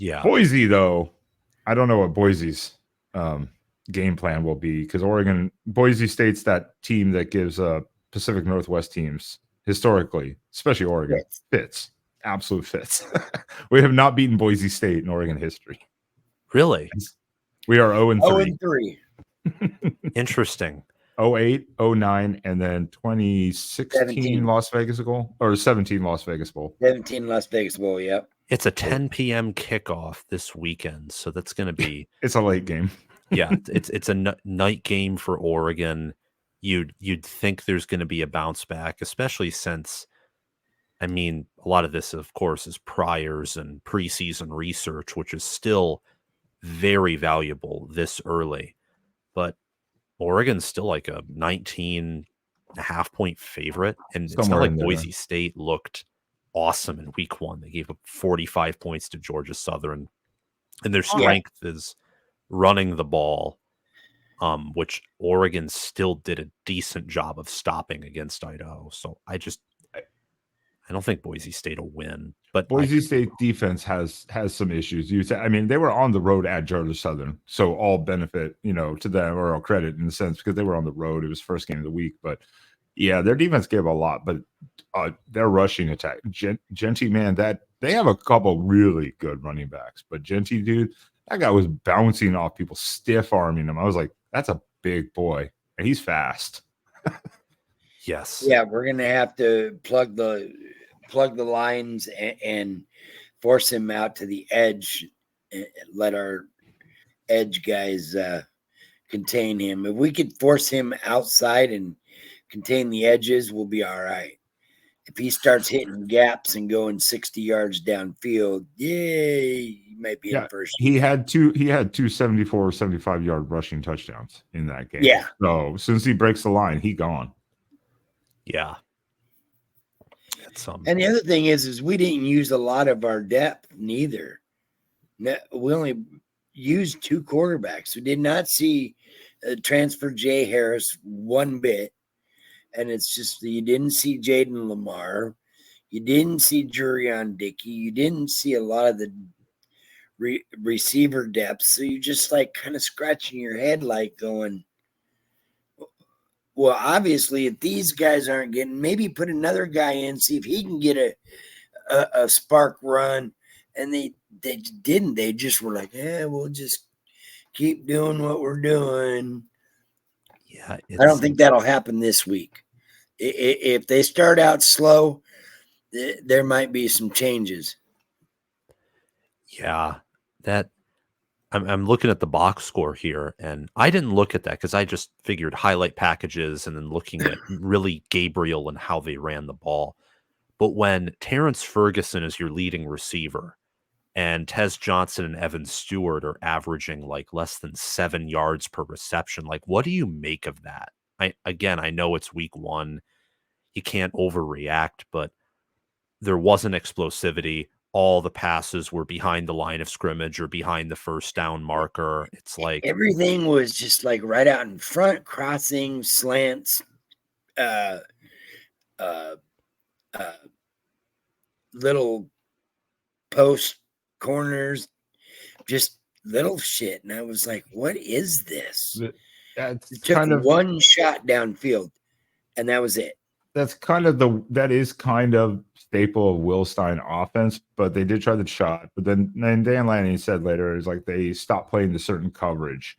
Yeah. Boise, though, I don't know what Boise's game plan will be because Boise State's that team that gives Pacific Northwest teams historically, especially Oregon, fits. Absolute fits. We have not beaten Boise State in Oregon history. Really? We are 0-3. 0-3. Interesting. 08, 09, and then 2016 Las Vegas Bowl or 17 Las Vegas Bowl. 17 Las Vegas Bowl, yep. It's a 10 p.m. kickoff this weekend, so that's going to be. It's a late game. Yeah, it's a night game for Oregon. You'd think there's going to be a bounce back, especially since, I mean, a lot of this, of course, is priors and preseason research, which is still very valuable this early. But Oregon's still like a 19.5-point favorite, and it's not like Boise State looked awesome in week 1. They gave up 45 points to Georgia Southern, and their strength is running the ball, which Oregon still did a decent job of stopping against Idaho. So I don't think Boise State will win. But Boise State defense has some issues. I mean, they were on the road at Georgia Southern, so all benefit, to them, or all credit in the sense because they were on the road. It was first game of the week, but yeah, their defense gave a lot. But their rushing attack, Genty, man, that they have a couple really good running backs. But Genty, dude, that guy was bouncing off people, stiff arming him. I was like, that's a big boy, and he's fast. Yes. Yeah, we're gonna have to plug the lines and force him out to the edge and let our edge guys contain him. If we could force him outside and contain the edges, we'll be all right. If he starts hitting gaps and going 60 yards downfield, he might be in first. He had two 74, 75-yard rushing touchdowns in that game. Yeah. So since he breaks the line, he gone. Yeah. And the other thing is we didn't use a lot of our depth neither. We only used 2 quarterbacks. We did not see transfer Jay Harris one bit. And it's just you didn't see Jaden Lamar. You didn't see Jurion Dickey. You didn't see a lot of the receiver depth. So you just like kind of scratching your head like going, well, obviously, if these guys aren't getting, maybe put another guy in, see if he can get a spark run. And they didn't. They just were like, we'll just keep doing what we're doing. Yeah, I don't think that'll happen this week. If they start out slow, there might be some changes. Yeah, I'm looking at the box score here, and I didn't look at that because I just figured highlight packages and then looking at really Gabriel and how they ran the ball. But when Terrence Ferguson is your leading receiver and Tez Johnson and Evan Stewart are averaging like less than 7 yards per reception, like what do you make of that? I know it's week 1. You can't overreact, but there wasn't explosivity. All the passes were behind the line of scrimmage or behind the first down marker. It's like everything was just like right out in front, crossing, slants, little post corners, just little shit. And I was like, what is this? It took kind of one shot downfield, and that was it. That is kind of staple of Will Stein offense, but they did try the shot. But then Dan Lanning said later is like they stopped playing the certain coverage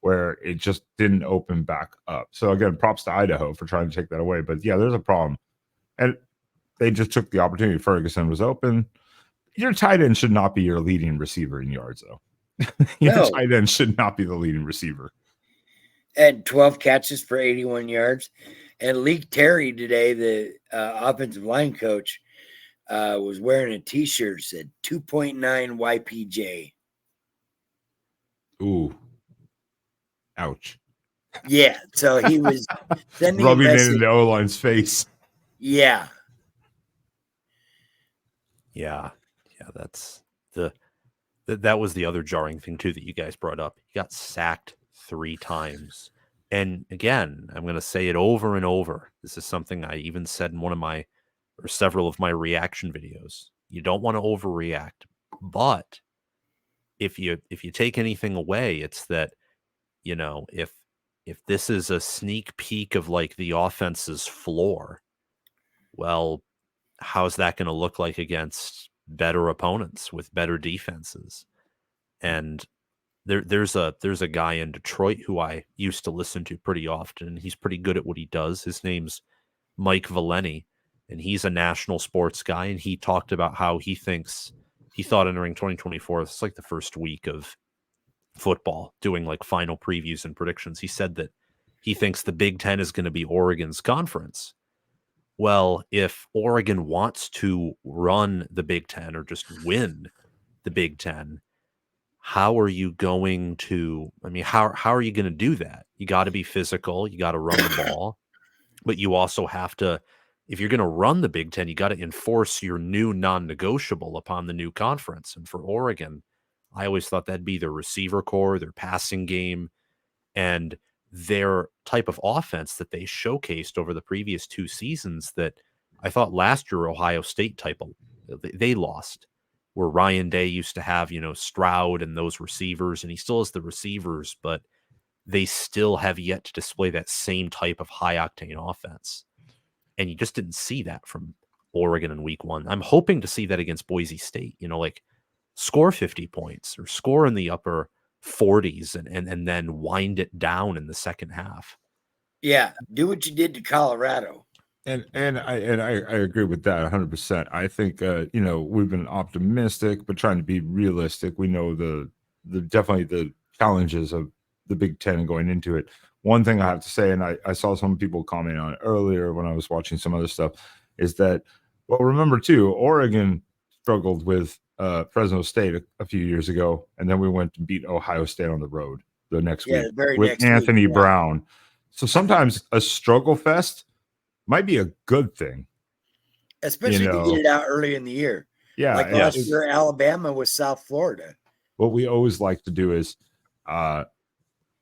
where it just didn't open back up. So again, props to Idaho for trying to take that away. But yeah, there's a problem. And they just took the opportunity. Ferguson was open. Your tight end should not be your leading receiver in yards, though. Your tight end should not be the leading receiver. Had 12 catches for 81 yards. And Leek Terry today, the offensive line coach, was wearing a T-shirt that said 2.9 YPJ. Ooh. Ouch. Yeah, so he was sending rubbing it in the O-line's face. Yeah. Yeah, that's that was the other jarring thing, too, that you guys brought up. He got sacked 3 times. And again, I'm going to say it over and over. This is something I even said in one of my or several of my reaction videos. You don't want to overreact, but if you take anything away, it's that, if this is a sneak peek of like the offense's floor, well, how's that going to look like against better opponents with better defenses? And there's a guy in Detroit who I used to listen to pretty often, and he's pretty good at what he does. His name's Mike Valeni, and he's a national sports guy, and he talked about how he thought entering 2024, it's like the first week of football, doing like final previews and predictions. He said that he thinks the Big Ten is going to be Oregon's conference. Well, if Oregon wants to run the Big Ten or just win the Big Ten, how are you going to, how are you going to do that? You got to be physical. You got to run the ball, but you also have to, if you're going to run the Big Ten, you got to enforce your new non-negotiable upon the new conference. And for Oregon, I always thought that'd be their receiver core, their passing game, and their type of offense that they showcased over the previous 2 seasons that I thought last year Ohio State they lost, where Ryan Day used to have, Stroud and those receivers, and he still has the receivers, but they still have yet to display that same type of high octane offense. And you just didn't see that from Oregon in week 1. I'm hoping to see that against Boise State, like score 50 points or score in the upper 40s and then wind it down in the second half. Yeah, do what you did to Colorado. And I agree with that 100%. I think we've been optimistic, but trying to be realistic. We know the definitely the challenges of the Big Ten going into it. One thing I have to say, and I saw some people comment on it earlier when I was watching some other stuff, is that, well, remember too, Oregon struggled with Fresno State a few years ago, and then we went to beat Ohio State on the road the next week with Anthony Brown. So sometimes a struggle fest might be a good thing, especially to get it out early in the year. Yeah, like last year, Alabama with South Florida. What we always like to do is,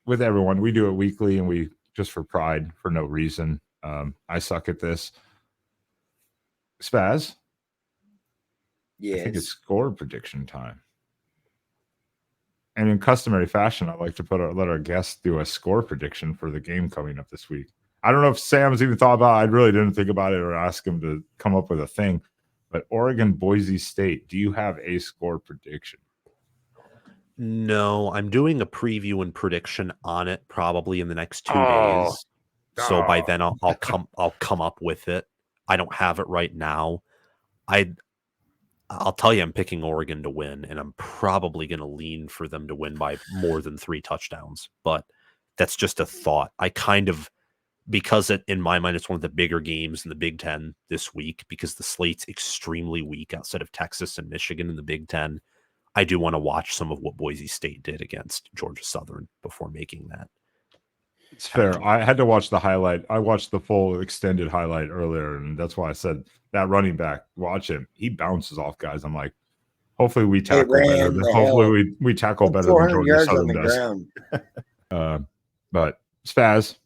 with everyone, we do it weekly, and we just for pride, for no reason. I suck at this. Spaz. Yes. I think it's score prediction time. And in customary fashion, I like to let our guests do a score prediction for the game coming up this week. I don't know if Sam's even thought about it. I really didn't think about it or ask him to come up with a thing. But Oregon, Boise State, do you have a score prediction? No, I'm doing a preview and prediction on it probably in the next 2 days. So by then I'll come up with it. I don't have it right now. I'll tell you, I'm picking Oregon to win, and I'm probably going to lean for them to win by more than 3 touchdowns. But that's just a thought. Because in my mind, it's one of the bigger games in the Big Ten this week, because the slate's extremely weak outside of Texas and Michigan in the Big Ten. I do want to watch some of what Boise State did against Georgia Southern before making that. It's fair. I had to watch the highlight. I watched the full extended highlight earlier, and that's why I said that running back, watch him. He bounces off guys. I'm like, hopefully we tackle better. Hopefully we tackle better than Georgia Southern does. But Spaz,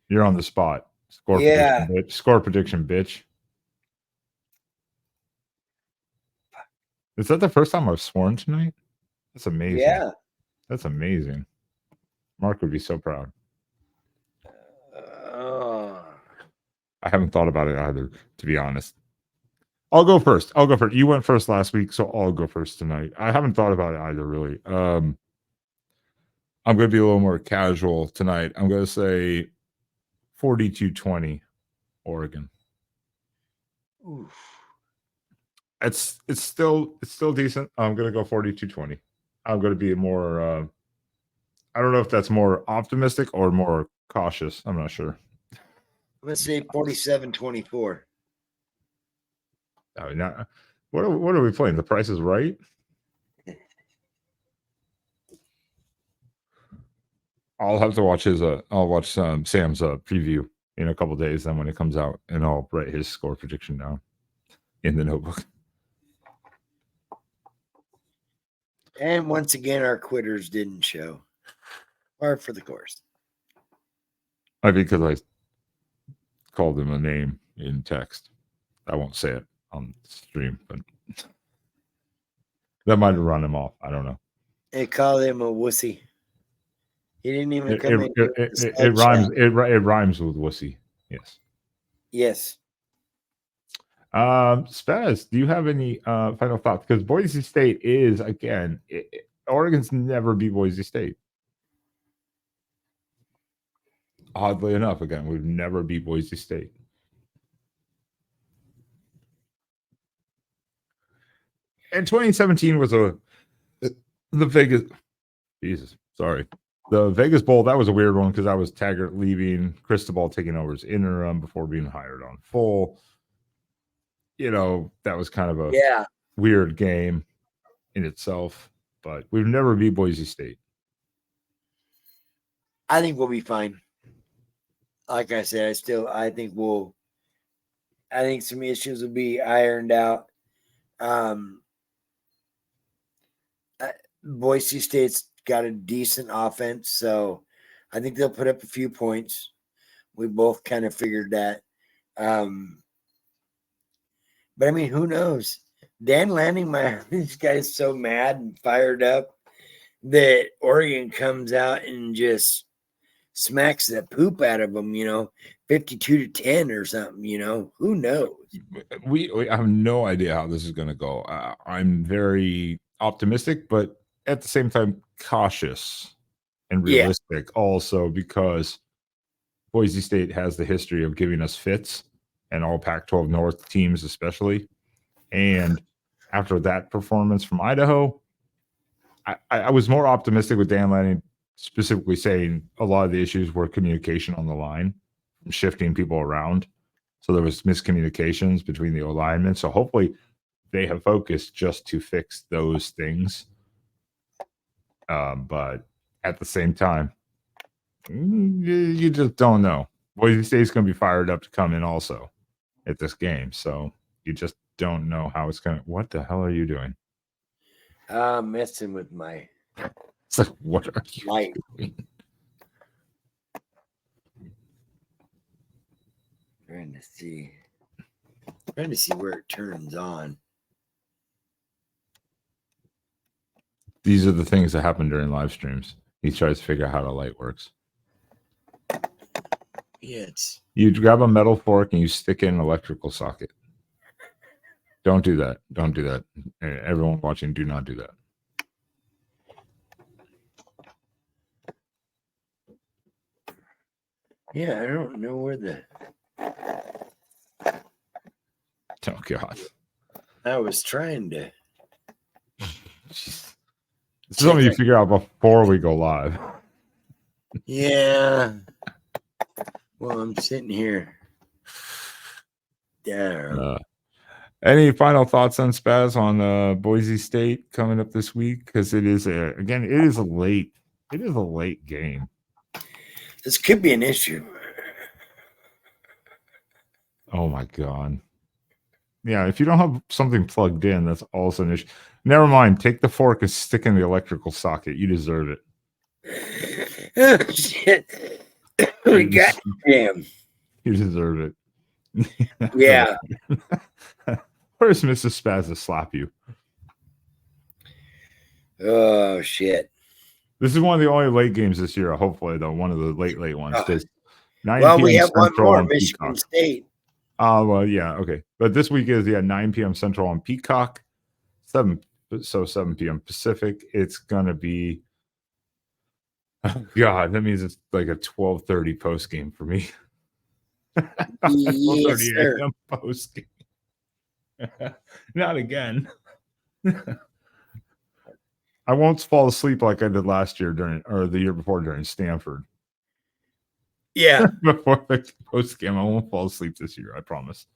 you're on the spot. Score prediction, bitch. Score prediction, bitch. Is that the first time I've sworn tonight? That's amazing. Yeah. That's amazing. Mark would be so proud. I haven't thought about it either, to be honest. I'll go first. You went first last week, so I'll go first tonight. I haven't thought about it either, really. I'm going to be a little more casual tonight. I'm going to say 42-20 Oregon. Oof. It's still decent. I'm going to go 42-20. I'm going to be more I don't know if that's more optimistic or more cautious. I'm not sure. Let's say 47-24. What are we playing? The Price is Right? I'll have to watch I'll watch Sam's preview in a couple of days. Then when it comes out, and I'll write his score prediction down in the notebook. And once again, our quitters didn't show. Par for the course. Because I called him a name in text. I won't say it on the stream, but That might have run him off. I don't know. They call him a wussy. He didn't even It, come it, in. it, it, it rhymes. It rhymes with wussy. Yes. Yes. Spaz, do you have any final thoughts? Because Boise State is, again, Oregon's never beat Boise State. Oddly enough, again, we've never beat Boise State. And 2017 was the Vegas. Jesus, sorry. The Vegas Bowl, that was a weird one because that was Taggart leaving, Cristobal taking over as interim before being hired on full. That was kind of a weird game in itself, but we've never beat Boise State. I think we'll be fine. Like I said, I think some issues will be ironed out. Boise State's got a decent offense, so I think they'll put up a few points. We both kind of figured that. But I mean, who knows? Dan Lanning, this guy's so mad and fired up that Oregon comes out and just smacks the poop out of them, 52-10 or something, who knows? We have no idea how this is going to go. I'm very optimistic, but at the same time, cautious and realistic also, because Boise State has the history of giving us fits, and all Pac-12 North teams especially. And after that performance from Idaho, I was more optimistic with Dan Lanning, specifically saying a lot of the issues were communication on the line, shifting people around. So there was miscommunications between the alignment. So hopefully they have focused just to fix those things. But at the same time, you just don't know. Boise State's going to be fired up to come in also at this game. So you just don't know how it's going to. What the hell are you doing? Messing with my. It's like, what are you doing? Trying to see where it turns on. These are the things that happen during live streams. He tries to figure out how the light works. Yeah, you grab a metal fork and you stick it in an electrical socket. Don't do that. Don't do that. Everyone watching, do not do that. Yeah, I don't know where the. Oh God! I was trying to. This is something you figure out before we go live. Yeah. Well, I'm sitting here. Yeah. Any final thoughts on Spaz on Boise State coming up this week? Because it is a late game. This could be an issue. Oh my God. Yeah, if you don't have something plugged in, that's also an issue. Never mind. Take the fork and stick in the electrical socket. You deserve it. Oh shit! Goddamn. You deserve it. Yeah. Where's Mrs. Spaz to slap you? Oh shit! This is one of the only late games this year. Hopefully, though, one of the late ones. Because 9 well, p.m. we have Central one more, on Michigan Peacock. State. Well, yeah, okay. But this week is 9 p.m. Central on Peacock, 7 p.m. Pacific. It's gonna be. Oh God, that means it's like a 12:30 post game for me. 12:30 a.m. post game. Not again. I won't fall asleep like I did last year the year before during Stanford. Yeah. Before the post game, I won't fall asleep this year. I promise.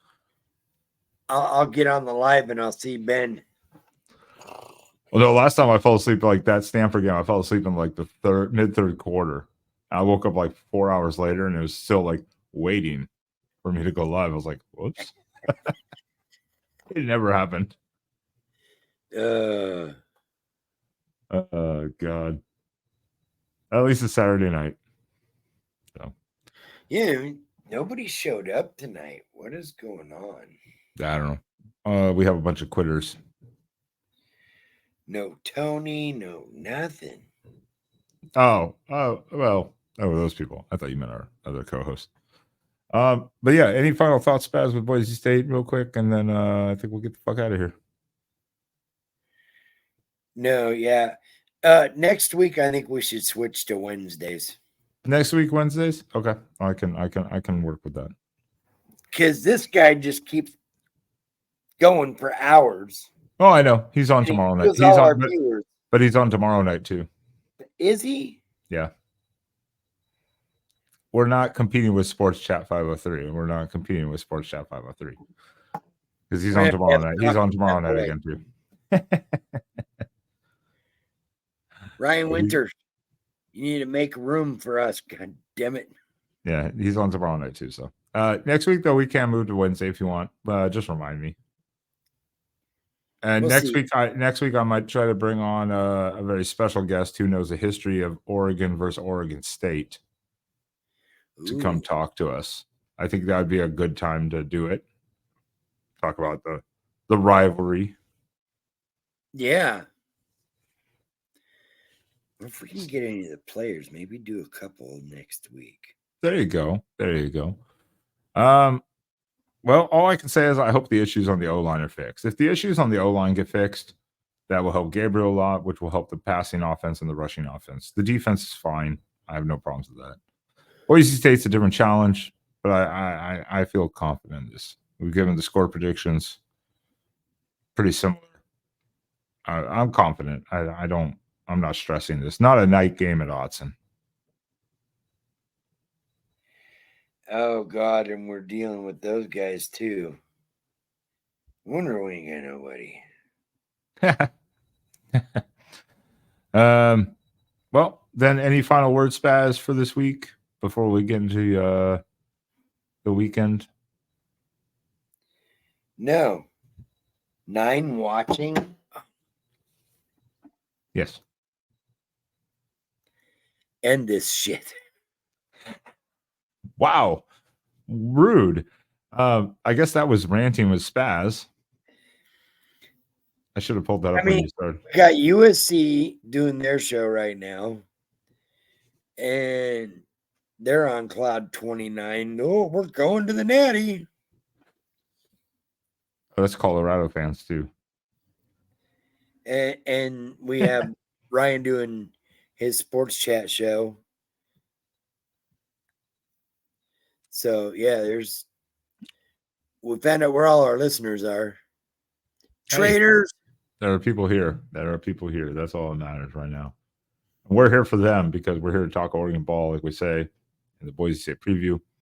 I'll get on the live and I'll see Ben. Although last time I fell asleep like that Stanford game, I fell asleep in like the mid-third quarter. I woke up like 4 hours later and it was still like waiting for me to go live. I was like, whoops. It never happened. God. At least it's Saturday night. So. Yeah, nobody showed up tonight. What is going on? I don't know. We have a bunch of quitters. No Tony, no nothing. Oh, those people. I thought you meant our other co-host. But yeah, any final thoughts, Spaz, with Boise State, real quick, and then I think we'll get the fuck out of here. No, yeah. Next week I think we should switch to Wednesdays. Next week, Wednesdays. Okay, I can work with that. Because this guy just keeps going for hours. Oh, I know. He's on tomorrow night. He's on, but he's on tomorrow night too. Is he? Yeah. We're not competing with Sports Chat 503. We're not competing with Sports Chat 503 because he's on tomorrow night. He's on tomorrow night again too. Ryan Winters, you need to make room for us. God damn it. Yeah, he's on tomorrow night too. So next week though, we can move to Wednesday if you want. Just remind me. And next week I might try to bring on a very special guest who knows the history of Oregon versus Oregon State to come talk to us. I think that would be a good time to do it. Talk about the rivalry. Yeah. If we can get any of the players, maybe do a couple next week. There you go. Well, all I can say is I hope the issues on the O-line are fixed. If the issues on the O-line get fixed, that will help Gabriel a lot, which will help the passing offense and the rushing offense. The defense is fine. I have no problems with that. Boise State's a different challenge, but I feel confident in this. We've given the score predictions pretty similar. I'm confident. I'm not stressing this. Not a night game at Autzen. Oh God, and we're dealing with those guys too. Wonder we ain't got nobody. Well, then any final words, Spaz, for this week before we get into the weekend? No. 9 watching. Yes. End this shit. Wow. Rude. I guess that was ranting with Spaz. I should have pulled that up when you started. We got USC doing their show right now. And they're on cloud 29. Oh, we're going to the Natty. Oh, that's Colorado fans too. And we have Ryan doing his sports chat show. So yeah, we found out where all our listeners are. Traitors. There are people here. That's all that matters right now. And we're here for them because we're here to talk Oregon ball, like we say in the Boise State preview.